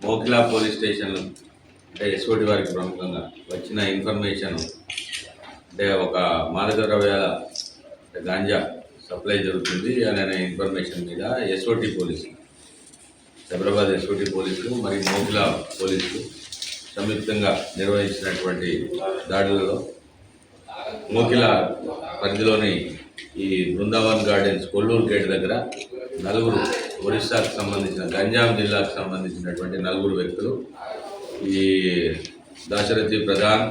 Mokila police station అంటే SOT వారికి ప్రముఖంగా వచ్చిన ఇన్ఫర్మేషన్ అంటే ఒక మాదక ద్రవ్యాల గాంజా సప్లై జరుగుతుంది అనే ఇన్ఫర్మేషన్ మీద ఎస్ఓటి పోలీసులు హైదరాబాద్ ఎస్ఓటి పోలీసులు మరియు మోకిలా పోలీసులు సంయుక్తంగా నిర్వహించినటువంటి దాడులలో మోకిలా పరిధిలోని ఈ బృందావన్ గార్డెన్స్ కొల్లూరు గేట్ దగ్గర నలుగురు ఒరిస్సాకు సంబంధించిన గంజాం జిల్లాకు సంబంధించినటువంటి నలుగురు వ్యక్తులు ఈ దాశరథి ప్రధాన్,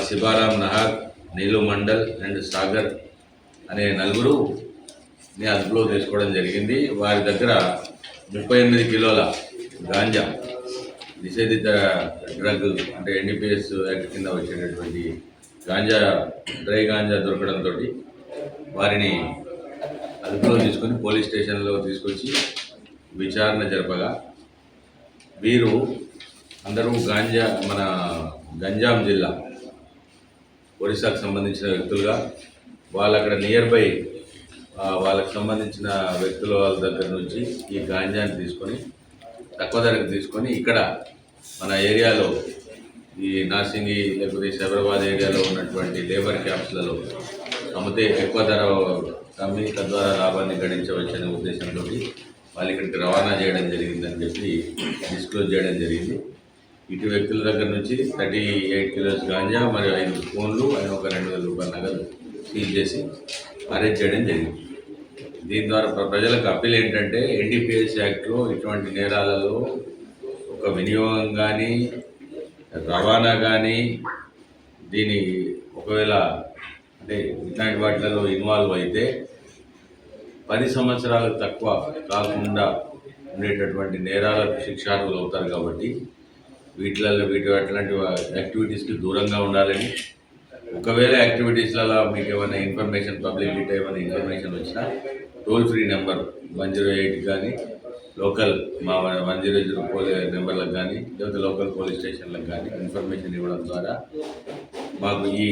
శిబారాం నహాగ్, నీలు మండల్ అండ్ సాగర్ అనే నలుగురుని అదుపులో తీసుకోవడం జరిగింది. వారి దగ్గర 38 కిలోల గాంజా నిషేధిత డ్రగ్ అంటే ఎన్డీపీఎస్ యాక్ట్ కింద వచ్చేటటువంటి గాంజా డ్రై గాంజా దొరకడంతో వారిని అదుపులో తీసుకొని పోలీస్ స్టేషన్లో తీసుకొచ్చి విచారణ జరపగా వీరు అందరూ మన గంజాం జిల్లా ఒరిస్సాకు సంబంధించిన వ్యక్తులుగా వాళ్ళు అక్కడ నియర్ బై వాళ్ళకు సంబంధించిన వ్యక్తుల వాళ్ళ దగ్గర నుంచి ఈ గాంజాని తీసుకొని తక్కువ ధరకు తీసుకొని ఇక్కడ మన ఏరియాలో ఈ నార్సింగి లేకపోతే సైబరాబాద్ ఏరియాలో ఉన్నటువంటి లేబర్ క్యాంప్స్లలో అమ్మితే ఎక్కువ ధర అమ్మి తద్వారా లాభాన్ని గడించవచ్చనే ఉద్దేశంతో వాళ్ళు ఇక్కడికి రవాణా చేయడం జరిగిందని చెప్పి డిస్క్లోజ్ చేయడం జరిగింది. ఇటు వ్యక్తుల దగ్గర నుంచి 38 కిలోస్ గాంజా మరియు 5 ఫోన్లు ఆయన ఒక 2,000 రూపాయల నగదు సీజ్ చేసి అరెస్ట్ చేయడం జరిగింది. దీని ద్వారా ప్రజలకు అప్పీల్ ఏంటంటే ఎన్డీపీఎస్ యాక్ట్లో ఇటువంటి నేరాలలో ఒక వినియోగం కానీ రవాణా కానీ దీని ఒకవేళ అంటే ఇట్లాంటి వాటిలలో ఇన్వాల్వ్ అయితే 10 సంవత్సరాలకు తక్కువ కాకుండా ఉండేటటువంటి నేరాలకు శిక్షార్హులు అవుతారు. కాబట్టి వీటి అట్లాంటి యాక్టివిటీస్కి దూరంగా ఉండాలని, ఒకవేళ యాక్టివిటీస్లలో మీకు ఏమైనా ఇన్ఫర్మేషన్ పబ్లిసిటీ ఏమైనా ఇన్ఫర్మేషన్ వచ్చినా టోల్ ఫ్రీ నెంబర్ 108 కానీ లోకల్ మా 100 నెంబర్లకు కానీ లేకపోతే లోకల్ పోలీస్ స్టేషన్లకు కానీ ఇన్ఫర్మేషన్ ఇవ్వడం ద్వారా మాకు ఈ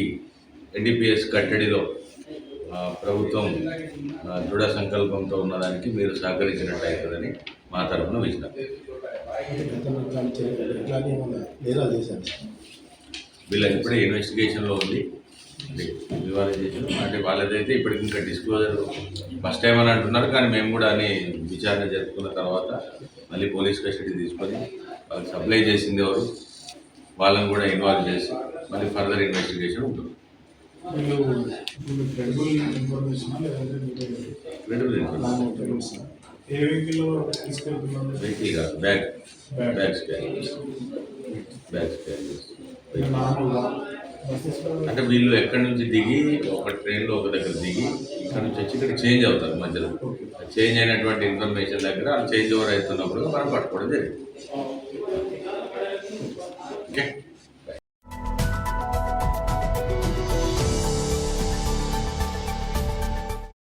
ఎన్డీపీఎస్ కట్టడిలో ప్రభుత్వం దృఢ సంకల్పంతో ఉన్నదానికి మీరు సహకరించినట్టు అవుతుందని మా తరఫున విజ్ఞప్తి. వీళ్ళకి ఇప్పుడే ఇన్వెస్టిగేషన్లో ఉంది. వివాదం అంటే వాళ్ళదైతే ఇప్పటికి ఇంకా డిస్క్లోజర్ ఫస్ట్ టైం అని అంటున్నారు. కానీ మేము కూడా అని విచారణ జరుపుకున్న తర్వాత మళ్ళీ పోలీస్ కస్టడీ తీసుకొని వాళ్ళకి సప్లై చేసింది ఎవరు వాళ్ళని కూడా ఇన్వాల్వ్ చేసి మళ్ళీ ఫర్దర్ ఇన్వెస్టిగేషన్ ఉంటుంది. వెహికల్ కాదు, బ్యాగ్ స్కాన్ అంటే వీళ్ళు ఎక్కడి నుంచి దిగి ఒక ట్రైన్లో ఒక దగ్గర దిగి ఇక్కడ నుంచి వచ్చి ఇక్కడ చేంజ్ అవుతారు. మధ్యలో చేంజ్ అయినటువంటి ఇన్ఫర్మేషన్ దగ్గర వాళ్ళు చేంజ్ ఓవర్ అవుతున్నప్పుడు మనం పట్టుకోవడం జరిగింది. ఓకే.